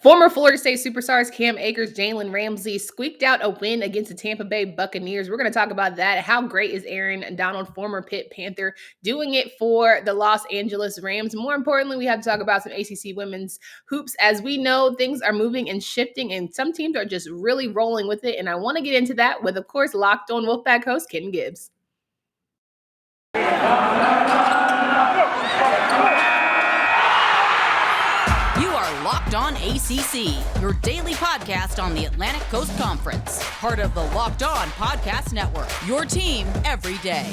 Former Florida State superstars Cam Akers, Jalen Ramsey squeaked out a win against the Tampa Bay Buccaneers. We're going to talk about that. How great is Aaron Donald, former Pitt Panther, doing it for the Los Angeles Rams? More importantly, we have to talk about some ACC women's hoops. As we know, things are moving and shifting, and some teams are just really rolling with it. And I want to get into that with, of course, Locked On Wolfpack host Kenton Gibbs. Locked On ACC, your daily podcast on the Atlantic Coast Conference. Part of the Locked On Podcast Network, your team every day.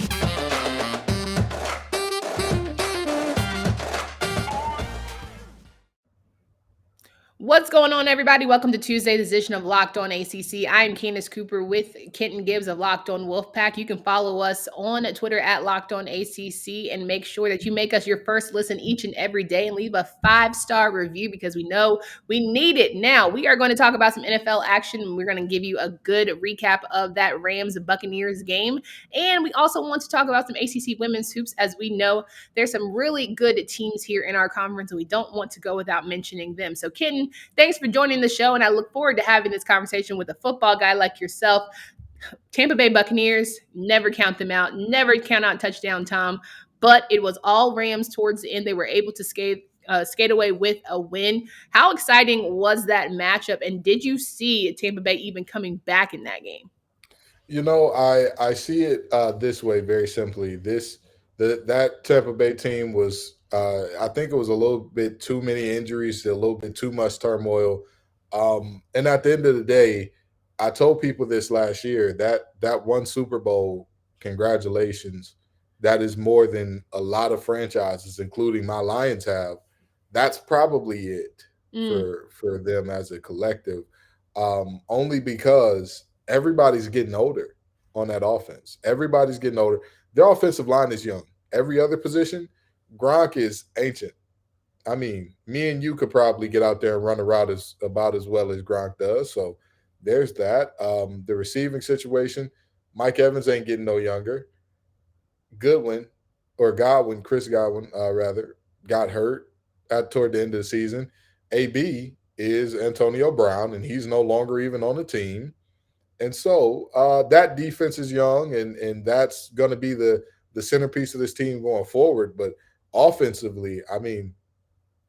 What's going on, everybody? Welcome to Tuesday's edition of Locked On ACC. I'm Candace Cooper with Kenton Gibbs of Locked On Wolfpack. You can follow us on Twitter at Locked On ACC and make sure that you make us your first listen each and every day and leave a 5-star review because we know we need it. Now, we are going to talk about some NFL action and we're going to give you a good recap of that Rams-Buccaneers game. And we also want to talk about some ACC women's hoops. As we know, there's some really good teams here in our conference and we don't want to go without mentioning them. So, Kenton, thanks for joining the show, and I look forward to having this conversation with a football guy like yourself. Tampa Bay Buccaneers, never count them out, never count out touchdown Tom, but it was all Rams towards the end. They were able to skate away with a win. How exciting was that matchup, and did you see Tampa Bay even coming back in that game? You know, I see it this way very simply. That Tampa Bay team was I think it was a little bit too many injuries, a little bit too much turmoil. And at the end of the day, I told people this last year that one Super Bowl, congratulations, that is more than a lot of franchises, including my Lions, have. That's probably it for them as a collective, only because everybody's getting older on that offense. Everybody's getting older. Their offensive line is young. Every other position, Gronk is ancient. I mean, me and you could probably get out there and run a route about as well as Gronk does. So there's that. The receiving situation, Mike Evans ain't getting no younger. Chris Godwin, got hurt toward the end of the season. AB is Antonio Brown, and he's no longer even on the team. And so that defense is young, and that's going to be the centerpiece of this team going forward. But offensively, I mean,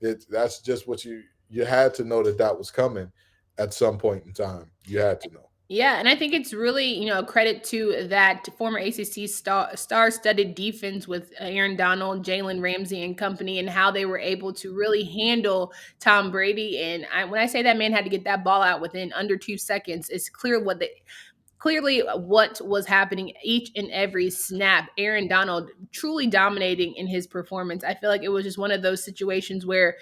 that's just what you had to know that was coming at some point in time. You had to know. Yeah, and I think it's really, a credit to that former ACC star-studded defense with Aaron Donald, Jalen Ramsey, and company, and how they were able to really handle Tom Brady. And when I say that man had to get that ball out within under 2 seconds, it's clearly what was happening each and every snap. Aaron Donald truly dominating in his performance. I feel like it was just one of those situations where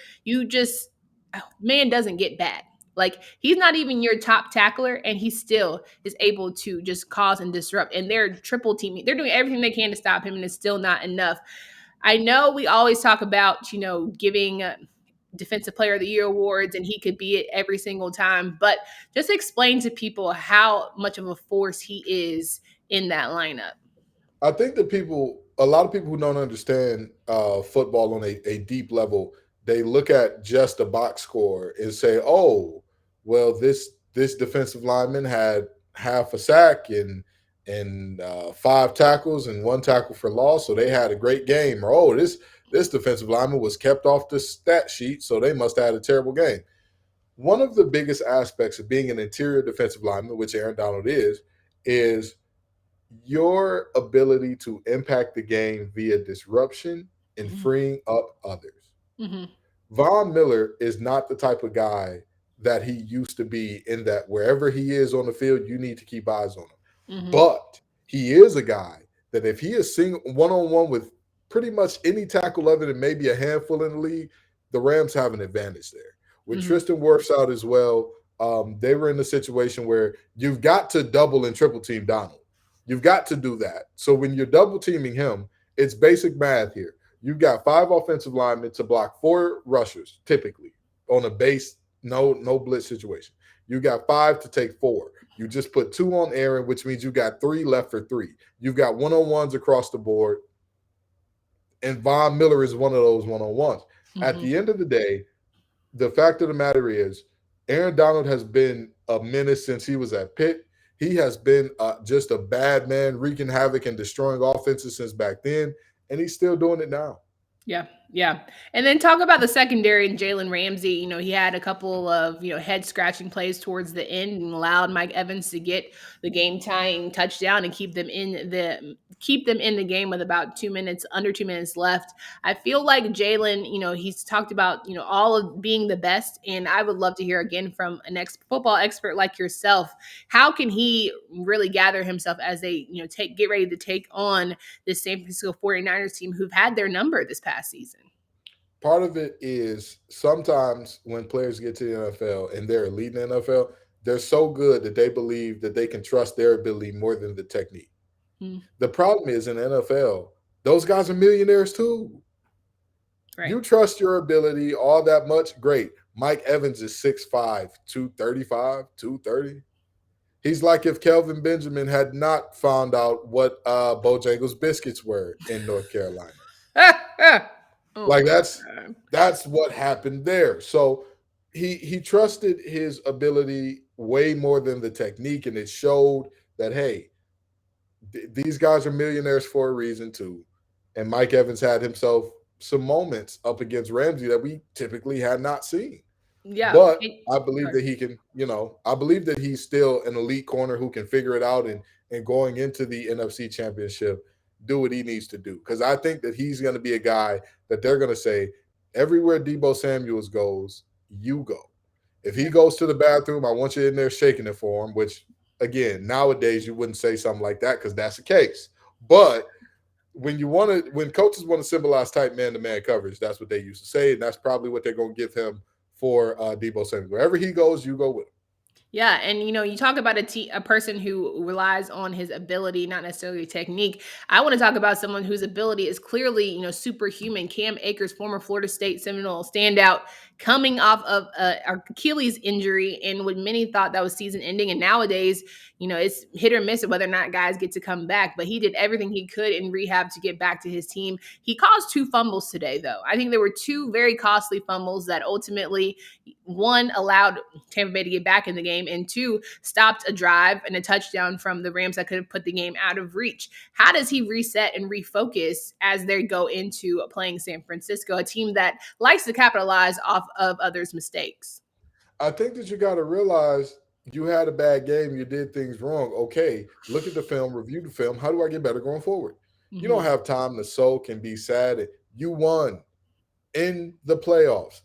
man doesn't get bad. Like, he's not even your top tackler, and he still is able to just cause and disrupt. And they're triple teaming. They're doing everything they can to stop him, and it's still not enough. I know we always talk about, giving Defensive Player of the Year awards, and he could be it every single time. But just explain to people how much of a force he is in that lineup. I think a lot of people who don't understand football on a deep level, they look at just a box score and say, oh, well, this defensive lineman had half a sack and 5 tackles and 1 tackle for loss, so they had a great game. Or, oh, this defensive lineman was kept off the stat sheet, so they must have had a terrible game. One of the biggest aspects of being an interior defensive lineman, which Aaron Donald is your ability to impact the game via disruption and freeing up others. Mm-hmm. Von Miller is not the type of guy that he used to be, in that wherever he is on the field, you need to keep eyes on him. Mm-hmm. But he is a guy that if he is one-on-one with pretty much any tackle other than maybe a handful in the league, the Rams have an advantage there. With Tristan Wirfs out as well, they were in a situation where you've got to double and triple team Donald. You've got to do that. So when you're double teaming him, it's basic math here. You've got 5 offensive linemen to block 4 rushers, typically, on a base, no blitz situation. You got 5 to take 4. You just put 2 on Aaron, which means you got 3 left for 3. You've got one-on-ones across the board, and Von Miller is one of those one-on-ones. Mm-hmm. At the end of the day, the fact of the matter is Aaron Donald has been a menace since he was at Pitt. He has been just a bad man, wreaking havoc and destroying offenses since back then, and he's still doing it now. Yeah, yeah. And then talk about the secondary and Jalen Ramsey. He had a couple of, head scratching plays towards the end and allowed Mike Evans to get the game tying touchdown and keep them in the game with about 2 minutes, under 2 minutes left. I feel like Jalen, he's talked about, all of being the best. And I would love to hear again from an football expert like yourself. How can he really gather himself as they, get ready to take on this San Francisco 49ers team who've had their number this past season? Part of it is sometimes when players get to the NFL and they're elite in the NFL, they're so good that they believe that they can trust their ability more than the technique. Hmm. The problem is in the NFL, those guys are millionaires too. Right. You trust your ability all that much? Great. Mike Evans is 6'5, 235, 230. He's like if Kelvin Benjamin had not found out what Bojangles biscuits were in North Carolina. Oh, Like that's what happened there. So he trusted his ability way more than the technique, and it showed that hey, these guys are millionaires for a reason too. And Mike Evans had himself some moments up against Ramsey that we typically had not seen. yeah. But I believe that he can, I believe that he's still an elite corner who can figure it out and going into the NFC Championship, do what he needs to do. Because I think that he's going to be a guy that they're going to say, everywhere Deebo Samuels goes, you go. If he goes to the bathroom, I want you in there shaking it for him, which, again, nowadays you wouldn't say something like that because that's the case. But when coaches want to symbolize tight man-to-man coverage, that's what they used to say, and that's probably what they're going to give him for Deebo Samuel. Wherever he goes, you go with him. Yeah, and you talk about a person who relies on his ability, not necessarily technique. I want to talk about someone whose ability is clearly, superhuman. Cam Akers, former Florida State Seminole standout, coming off of Achilles injury, and when many thought that was season ending, and nowadays, it's hit or miss whether or not guys get to come back. But he did everything he could in rehab to get back to his team. He caused 2 fumbles today, though. I think there were 2 very costly fumbles that ultimately, one, allowed Tampa Bay to get back in the game, and 2, stopped a drive and a touchdown from the Rams that could have put the game out of reach. How does he reset and refocus as they go into playing San Francisco, a team that likes to capitalize off of others' mistakes? I think that you got to realize you had a bad game, you did things wrong. Okay, look at the film, review the film. How do I get better going forward? Mm-hmm. You don't have time to soak and be sad. You won in the playoffs,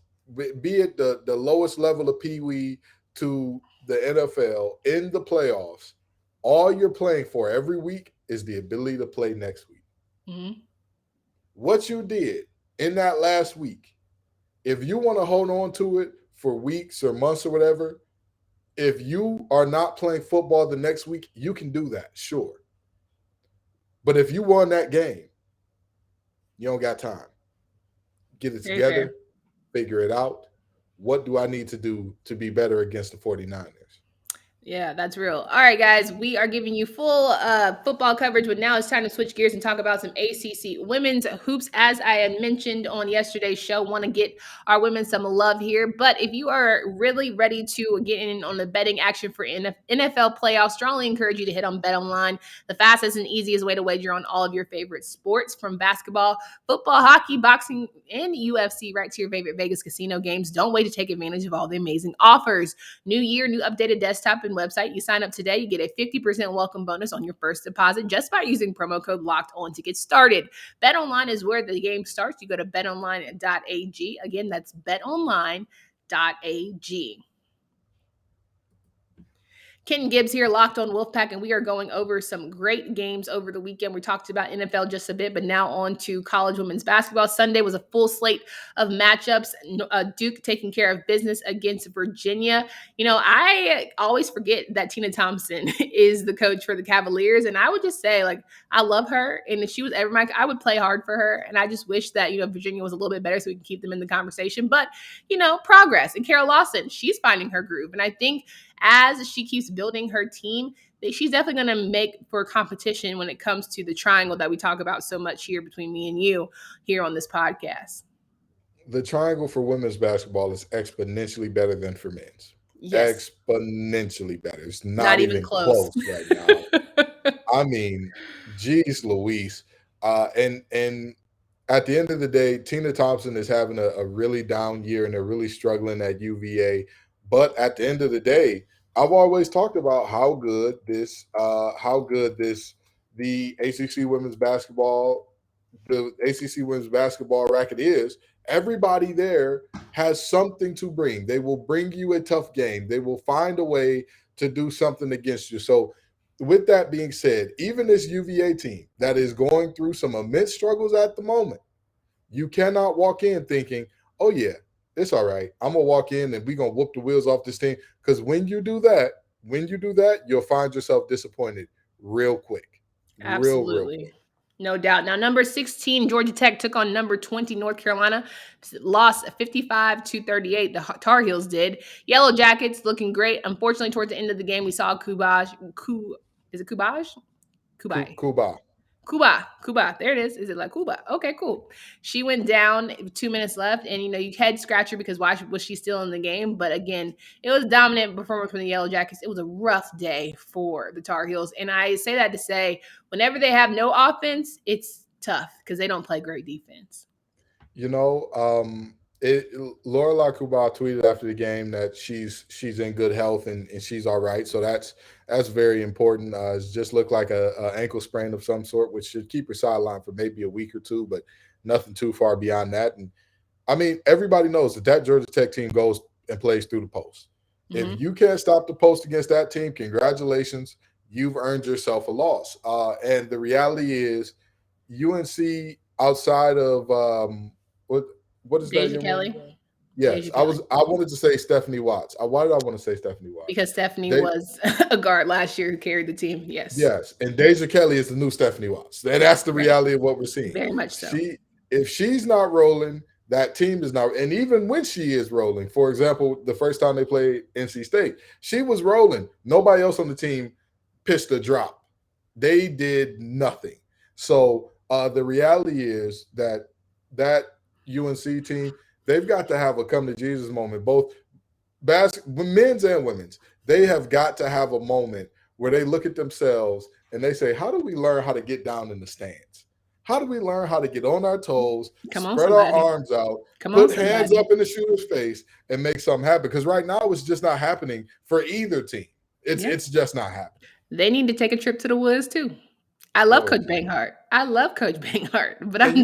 be it the lowest level of Pee Wee to the NFL in the playoffs. All you're playing for every week is the ability to play next week. Mm-hmm. What you did in that last week, if you want to hold on to it for weeks or months or whatever, if you are not playing football the next week, you can do that, sure. But if you won that game, you don't got time. Get it together, figure it out. What do I need to do to be better against the 49ers? Yeah, that's real. All right, guys, we are giving you full football coverage, but now it's time to switch gears and talk about some ACC women's hoops. As I had mentioned on yesterday's show, want to get our women some love here. But if you are really ready to get in on the betting action for NFL playoffs, strongly encourage you to hit on BetOnline, the fastest and easiest way to wager on all of your favorite sports, from basketball, football, hockey, boxing, and UFC, right to your favorite Vegas casino games. Don't wait to take advantage of all the amazing offers. New year, new updated desktop and website. You sign up today, you get a 50% welcome bonus on your first deposit just by using promo code LOCKEDON to get started. BetOnline is where the game starts. You go to betonline.ag. Again, that's betonline.ag. Kenton Gibbs here, Locked on Wolfpack, and we are going over some great games over the weekend. We talked about NFL just a bit, but now on to college women's basketball. Sunday was a full slate of matchups. Duke taking care of business against Virginia. I always forget that Tina Thompson is the coach for the Cavaliers, and I would just say, I love her, and if she was ever I would play hard for her, and I just wish that, Virginia was a little bit better so we can keep them in the conversation. But, progress. And Carol Lawson, she's finding her groove, and I think as she keeps building her team, she's definitely going to make for competition when it comes to the triangle that we talk about so much here between me and you here on this podcast. The triangle for women's basketball is exponentially better than for men's. Yes. exponentially better. It's Not not even even close. close right now. I mean, geez, Louise. And at the end of the day, Tina Thompson is having a really down year and they're really struggling at UVA. But at the end of the day, I've always talked about the ACC women's basketball, the ACC women's basketball racket is. Everybody there has something to bring. They will bring you a tough game. They will find a way to do something against you. So with that being said, even this UVA team that is going through some immense struggles at the moment, you cannot walk in thinking, oh, yeah, it's all right. I'm going to walk in and we're going to whoop the wheels off this team. Because when you do that, you'll find yourself disappointed real quick. Real Absolutely. quick. No doubt. Now, number 16, Georgia Tech took on number 20, North Carolina. Lost 55-38. The Tar Heels did. Yellow Jackets looking great. Unfortunately, towards the end of the game, we saw is it Kubaj? Kubai. Kuba. Kuba. There it is. Is it like Kuba? Okay, cool. She went down 2 minutes left, and you head scratcher because why was she still in the game? But again, it was dominant performance from the Yellow Jackets. It was a rough day for the Tar Heels, and I say that to say, whenever they have no offense, it's tough because they don't play great defense. You know, Laura LaCuba tweeted after the game that she's in good health and she's all right. So that's very important. It just looked like a ankle sprain of some sort, which should keep her sidelined for maybe a week or two, but nothing too far beyond that. And I mean, everybody knows that Georgia Tech team goes and plays through the post. Mm-hmm. If you can't stop the post against that team, congratulations, you've earned yourself a loss. And the reality is, UNC outside of what is Deja that? Kelly. Yes, I wanted to say Stephanie Watts. Why did I want to say Stephanie Watts? Because Stephanie was a guard last year who carried the team. Yes, and Deja Kelly is the new Stephanie Watts. And that's the reality of what we're seeing. Very much so. If she's not rolling, that team is not. And even when she is rolling, for example, the first time they played NC State, she was rolling. Nobody else on the team pitched a drop. They did nothing. So the reality is that UNC team, they've got to have a come to Jesus moment, both men's and women's. They have got to have a moment where they look at themselves and they say, how do we learn how to get down in the stands? How do we learn how to get on our toes, spread our arms out, put hands up in the shooter's face and make something happen? Because right now it's just not happening for either team. It's just not happening. They need to take a trip to the woods too. I love Coach Banghart. But Can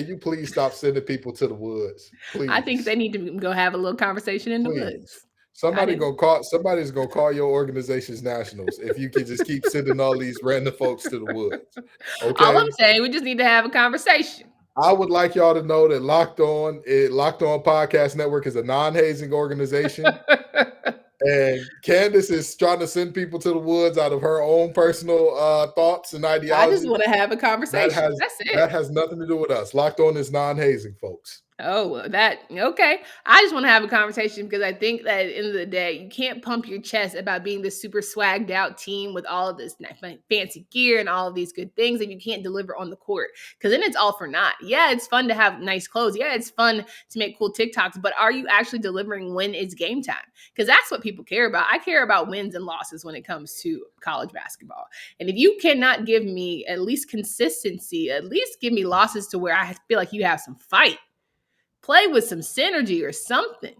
you please stop sending people to the woods? Please. I think they need to go have a little conversation in the woods. Somebody's gonna call your organization's nationals if you can just keep sending all these random folks to the woods. Okay. All I'm saying, we just need to have a conversation. I would like y'all to know that Locked On Podcast Network is a non-hazing organization. And Candace is trying to send people to the woods out of her own personal thoughts and ideology. I just want to have a conversation. That's it. That has nothing to do with us. Locked On is non-hazing, folks. Oh, okay. I just want to have a conversation because I think that at the end of the day, you can't pump your chest about being this super swagged out team with all of this fancy gear and all of these good things, and you can't deliver on the court because then it's all for naught. Yeah, it's fun to have nice clothes. Yeah, it's fun to make cool TikToks, but are you actually delivering when it's game time? Because that's what people care about. I care about wins and losses when it comes to college basketball. And if you cannot give me at least consistency, at least give me losses to where I feel like you have some fight. Play with some synergy or something.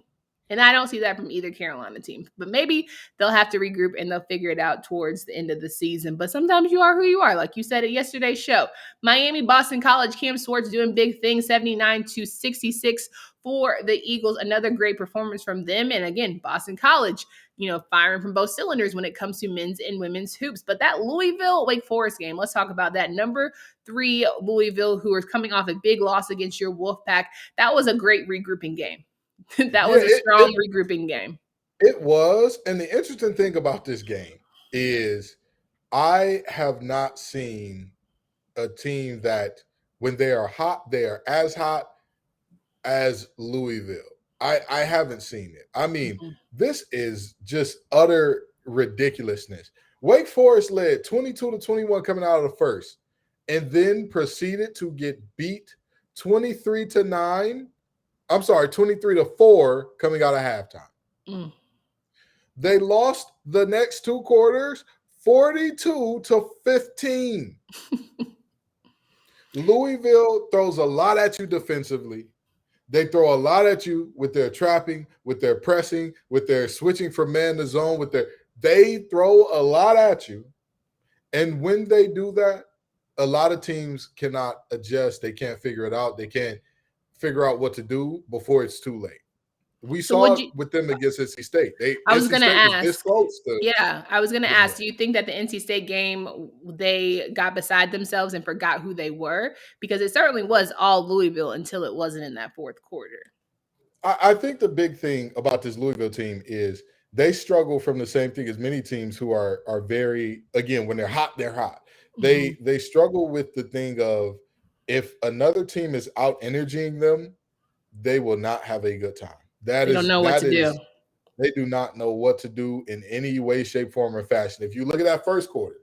And I don't see that from either Carolina team. But maybe they'll have to regroup and they'll figure it out towards the end of the season. But sometimes you are who you are. Like you said at yesterday's show. Miami, Boston College, Cam Swartz doing big things, 79-66 for the Eagles. Another great performance from them. And again, Boston College, firing from both cylinders when it comes to men's and women's hoops. But that Louisville-Wake Forest game, let's talk about that. Number 3 Louisville, who are coming off a big loss against your Wolfpack. That was a great regrouping game. That was a strong regrouping game. It was. And the interesting thing about this game is I have not seen a team that when they are hot, they are as hot as Louisville. I haven't seen it. I mean, This is just utter ridiculousness. Wake Forest led 22-21 coming out of the first and then proceeded to get beat 23-4 coming out of halftime. They lost the next two quarters 42-15. Louisville throws a lot at you defensively. They throw a lot at you with their trapping, with their pressing, with their switching from man to zone, they throw a lot at you. And when they do that, a lot of teams cannot adjust. They can't figure it out. They can't figure out what to do before it's too late. We So saw would it you with them against NC State. I was NC gonna State was this ask. close to Yeah, I was gonna getting ask, it. do you think that the NC State game they got beside themselves and forgot who they were? Because it certainly was all Louisville until it wasn't in that fourth quarter. I think the big thing about this Louisville team is they struggle from the same thing as many teams who are very, again, when they're hot, they're hot. They struggle with the thing of, if another team is out energying them, they will not have a good time. That They don't is know what that to do. is they do not know what to do in any way, shape, form, or fashion. If you look at that first quarter,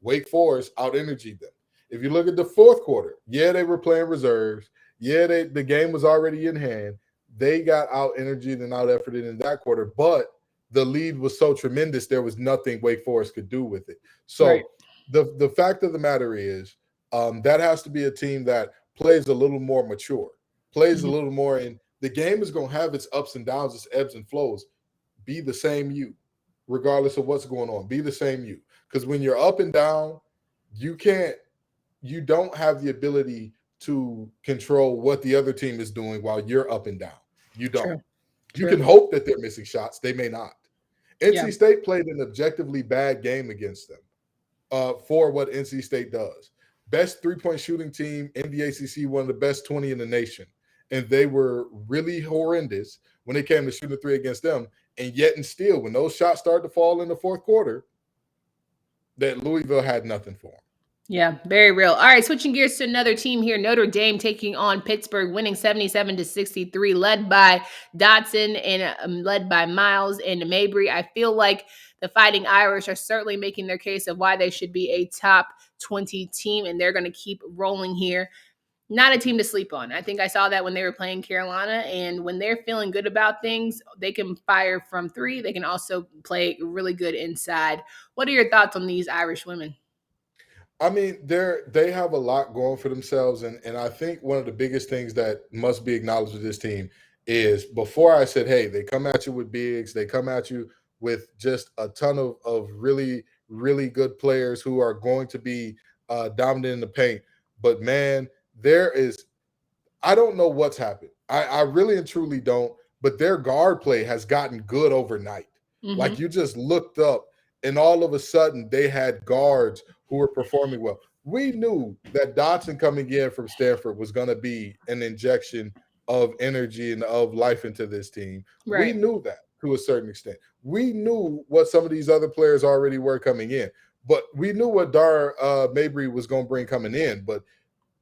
Wake Forest out energied them. If you look at the fourth quarter, yeah, they were playing reserves. Yeah, the game was already in hand. They got out energied and out efforted in that quarter, but the lead was so tremendous, there was nothing Wake Forest could do with it. Right. So the fact of the matter is, that has to be a team that plays a little more mature, plays a little more, and the game is going to have its ups and downs, its ebbs and flows. Be the same you, regardless of what's going on. Be the same you. Because when you're up and down, you don't have the ability to control what the other team is doing while you're up and down. You don't. True. You can hope that they're missing shots. They may not. Yeah. NC State played an objectively bad game against them for what NC State does. Best three-point shooting team in the ACC, one of the best 20 in the nation. And they were really horrendous when it came to shooting a three against them. And yet and still, when those shots started to fall in the fourth quarter, that Louisville had nothing for them. Yeah, very real. All right, switching gears to another team here. Notre Dame taking on Pittsburgh, winning 77-63, led by Dotson and led by Miles and Mabry. I feel like the Fighting Irish are certainly making their case of why they should be a top 20 team, and they're going to keep rolling here. Not a team to sleep on. I think I saw that when they were playing Carolina, and when they're feeling good about things, they can fire from three. They can also play really good inside. What are your thoughts on these Irish women? I mean, they have a lot going for themselves, and I think one of the biggest things that must be acknowledged with this team is, before I said, hey, they come at you with bigs, they come at you with just a ton of really, really good players who are going to be dominant in the paint. But man, I don't know what's happened. I really and truly don't, but their guard play has gotten good overnight. Like, you just looked up and all of a sudden they had guards who were performing well. We knew that Dotson coming in from Stanford was going to be an injection of energy and of life into this team. Right. We knew that to a certain extent. We knew what some of these other players already were coming in, but we knew what Mabry was going to bring coming in. But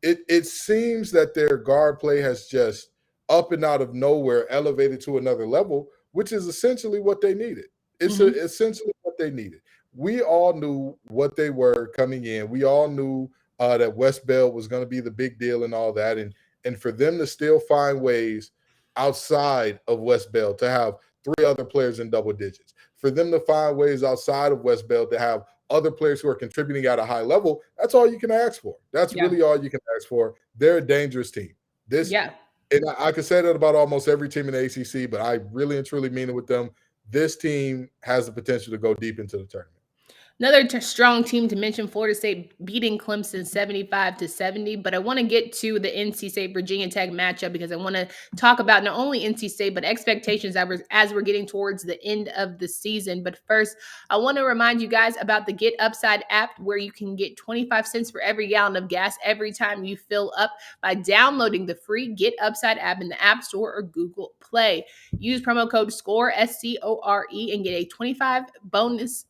it seems that their guard play has just up and out of nowhere elevated to another level, which is essentially what they needed. It's essentially what they needed. We all knew what they were coming in. We all knew that West Bell was going to be the big deal and all that. And for them to still find ways outside of West Bell to have three other players in double digits, for them to find ways outside of West Bell to have other players who are contributing at a high level, that's all you can ask for. That's really all you can ask for. They're a dangerous team. And I could say that about almost every team in the ACC, but I really and truly mean it with them. This team has the potential to go deep into the tournament. Another strong team to mention, Florida State beating Clemson 75-70. But I want to get to the NC State Virginia Tech matchup because I want to talk about not only NC State, but expectations as we're getting towards the end of the season. But first, I want to remind you guys about the GetUpside app, where you can get 25 cents for every gallon of gas every time you fill up by downloading the free GetUpside app in the App Store or Google Play. Use promo code SCORE, SCORE, and get a 25 bonus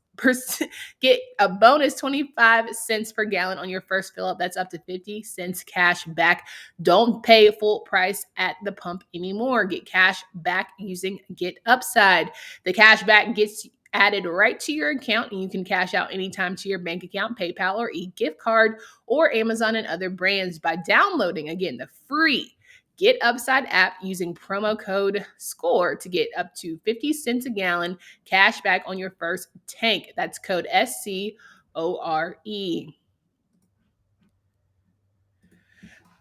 get a bonus 25 cents per gallon on your first fill up. That's up to 50 cents cash back. Don't pay full price at the pump anymore. Get cash back using GetUpside. The cash back gets added right to your account, and you can cash out anytime to your bank account, PayPal, or e-gift card, or Amazon and other brands by downloading, again, the free GetUpside app using promo code SCORE to get up to 50 cents a gallon cash back on your first tank. That's code SCORE.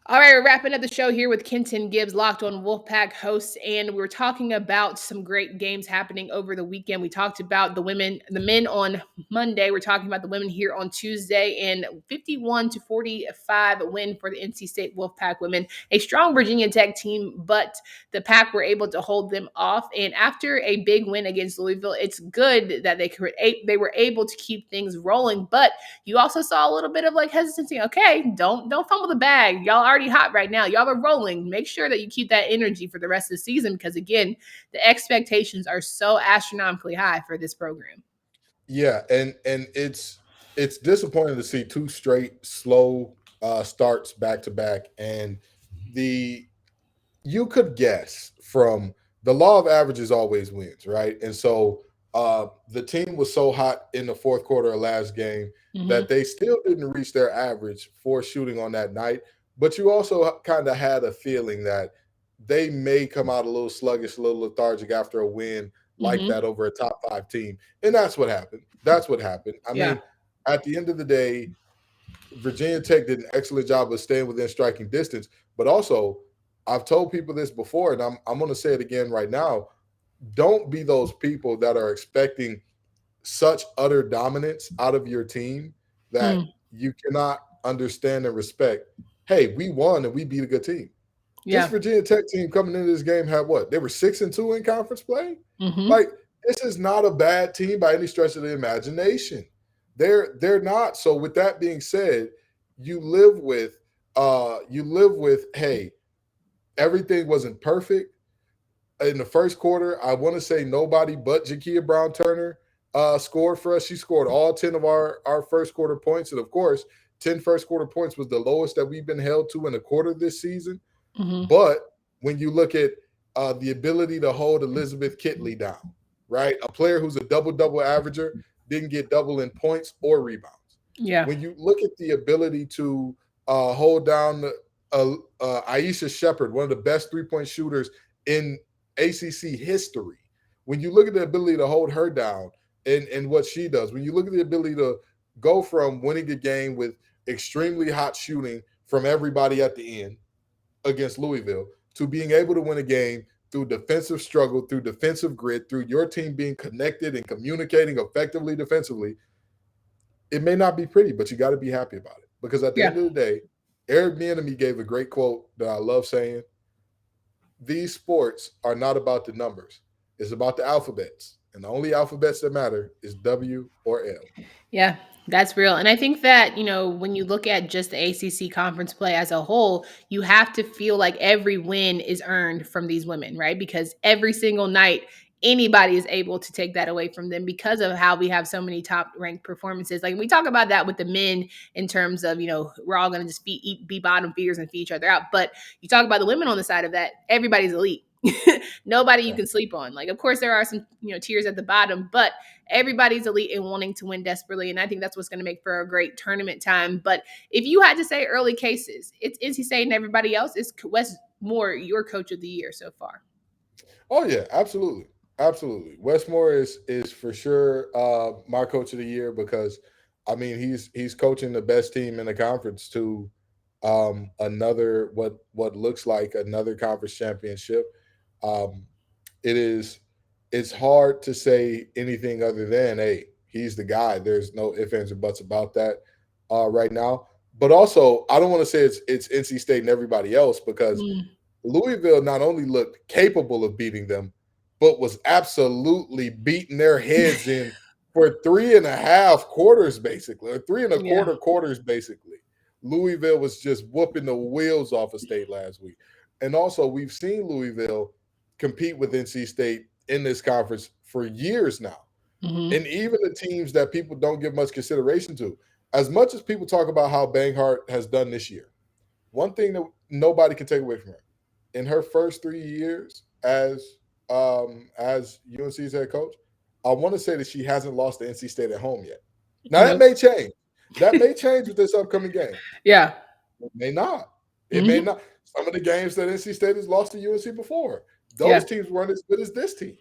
All right, we're wrapping up the show here with Kenton Gibbs, Locked on Wolfpack host, and we're talking about some great games happening over the weekend. We talked about the men on Monday. We're talking about the women here on Tuesday, and 51-45 win for the NC State Wolfpack women. A strong Virginia Tech team, but the Pack were able to hold them off. And after a big win against Louisville, it's good that they were able to keep things rolling. But you also saw a little bit of like hesitancy. Okay, don't fumble the bag. Y'all already hot right now. Y'all are rolling. Make sure that you keep that energy for the rest of the season because again, the expectations are so astronomically high for this program. Yeah, and it's disappointing to see two straight slow starts back to back, and you could guess from the law of averages always wins, right? And so the team was so hot in the fourth quarter of last game that they still didn't reach their average for shooting on that night. But you also kind of had a feeling that they may come out a little sluggish, a little lethargic after a win like that over a top 5 team. And that's what happened. I mean, at the end of the day, Virginia Tech did an excellent job of staying within striking distance. But also, I've told people this before, and I'm going to say it again right now. Don't be those people that are expecting such utter dominance out of your team that you cannot understand and respect. Hey, we won and we beat a good team. Yeah. This Virginia Tech team coming into this game had what? They were 6-2 in conference play. Like, this is not a bad team by any stretch of the imagination. They're not. So with that being said, you live with hey, everything wasn't perfect. In the first quarter, I want to say nobody but Jakia Brown-Turner scored for us. She scored all 10 of our first quarter points. And, of course, 10 first quarter points was the lowest that we've been held to in a quarter this season. But when you look at the ability to hold Elizabeth Kitley down, right, a player who's a double-double averager didn't get double in points or rebounds. Yeah. When you look at the ability to hold down Aisha Shepard, one of the best three-point shooters in ACC history, when you look at the ability to hold her down and what she does, when you look at the ability to go from winning a game with extremely hot shooting from everybody at the end against Louisville to being able to win a game through defensive struggle, through defensive grit, through your team being connected and communicating effectively defensively, it may not be pretty, but you got to be happy about it. Because at the end of the day, Eric Bieniemy gave a great quote that I love saying, these sports are not about the numbers. It's about the alphabets. And the only alphabets that matter is W or L. Yeah, that's real. And I think that, when you look at just the ACC conference play as a whole, you have to feel like every win is earned from these women, right? Because every single night, anybody is able to take that away from them because of how we have so many top ranked performances. Like we talk about that with the men in terms of, we're all going to just be bottom feeders and feed each other out. But you talk about the women on the side of that, everybody's elite. Nobody you can sleep on. Like, of course, there are some, tiers at the bottom, but everybody's elite and wanting to win desperately. And I think that's what's going to make for a great tournament time. But if you had to say early cases, it's NC State and everybody else. Is Wes Moore your coach of the year so far? Oh, yeah, absolutely. Absolutely. Wes Moore is for sure my coach of the year because, I mean, he's coaching the best team in the conference to another what looks like another conference championship. It's hard to say anything other than, hey, he's the guy. There's no ifs, ands, or buts about that right now. But also, I don't want to say it's NC State and everybody else because Louisville not only looked capable of beating them, but was absolutely beating their heads in for 3.5 quarters, basically, or 3.25 quarters, basically. Louisville was just whooping the wheels off of State last week. And also, we've seen Louisville compete with NC State in this conference for years now. And even the teams that people don't give much consideration to, as much as people talk about how Banghart has done this year, one thing that nobody can take away from her, in her first 3 years as UNC's head coach, I want to say that she hasn't lost to NC State at home yet. Now, that may change. That may change with this upcoming game. Yeah. It may not. It may not. Some of the games that NC State has lost to UNC before, Yeah, those teams weren't as good as this team,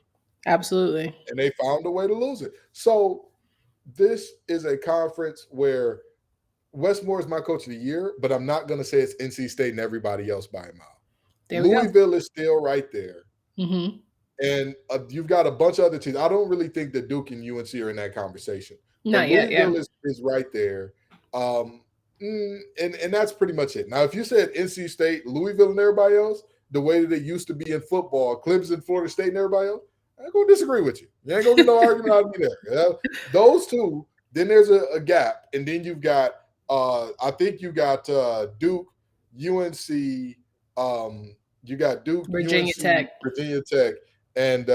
absolutely. and they found a way to lose it. So this is a conference where Westmore is my coach of the year, but I'm not going to say it's NC State and everybody else by a mile. There we go. Louisville is still right there. Mm-hmm. And you've got a bunch of other teams. I don't really think that Duke and UNC are in that conversation, but Not yet. Yeah. Louisville is right there. And that's pretty much it. Now, if you said NC State, Louisville, and everybody else, the way that it used to be in football, Clemson, Florida State, and everybody else, I'm going to disagree with you. You ain't going to get no argument out of me there. Those two, then there's a gap. And then you've got, I think you got Duke, UNC, you got Duke, Virginia UNC, Tech. Virginia Tech, and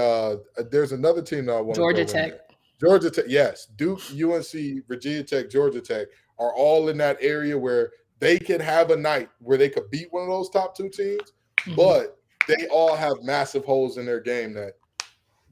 there's another team that I want to Georgia throw in Tech. there. Georgia Tech, yes. Duke, UNC, Virginia Tech, Georgia Tech are all in that area where they can have a night where they could beat one of those top two teams, but they all have massive holes in their game that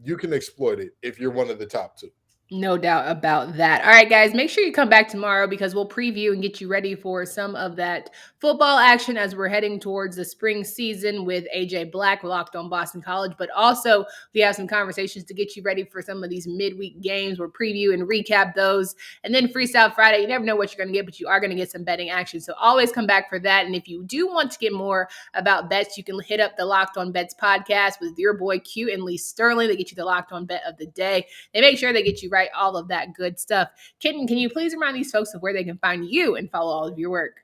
you can exploit it if you're one of the top two. No doubt about that. All right, guys, make sure you come back tomorrow because we'll preview and get you ready for some of that football action as we're heading towards the spring season with AJ Black, Locked on Boston College. But also, we have some conversations to get you ready for some of these midweek games. We'll preview and recap those. And then Freestyle Friday, you never know what you're going to get, but you are going to get some betting action. So always come back for that. And if you do want to get more about bets, you can hit up the Locked on Bets podcast with your boy Q and Lee Sterling. They get you the Locked on Bet of the day. They make sure they get you right, all of that good stuff. Kenton, can you please remind these folks of where they can find you and follow all of your work?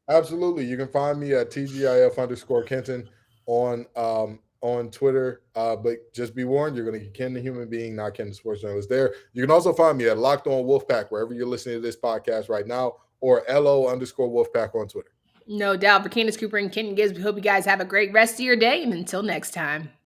Absolutely. You can find me at TGIF_Kenton on Twitter. But just be warned, you're going to get Ken the human being, not Ken the sports journalist there. You can also find me at Locked on Wolfpack, wherever you're listening to this podcast right now, or LO_Wolfpack on Twitter. No doubt. For Candace Cooper and Kenton Gibbs, we hope you guys have a great rest of your day. And until next time.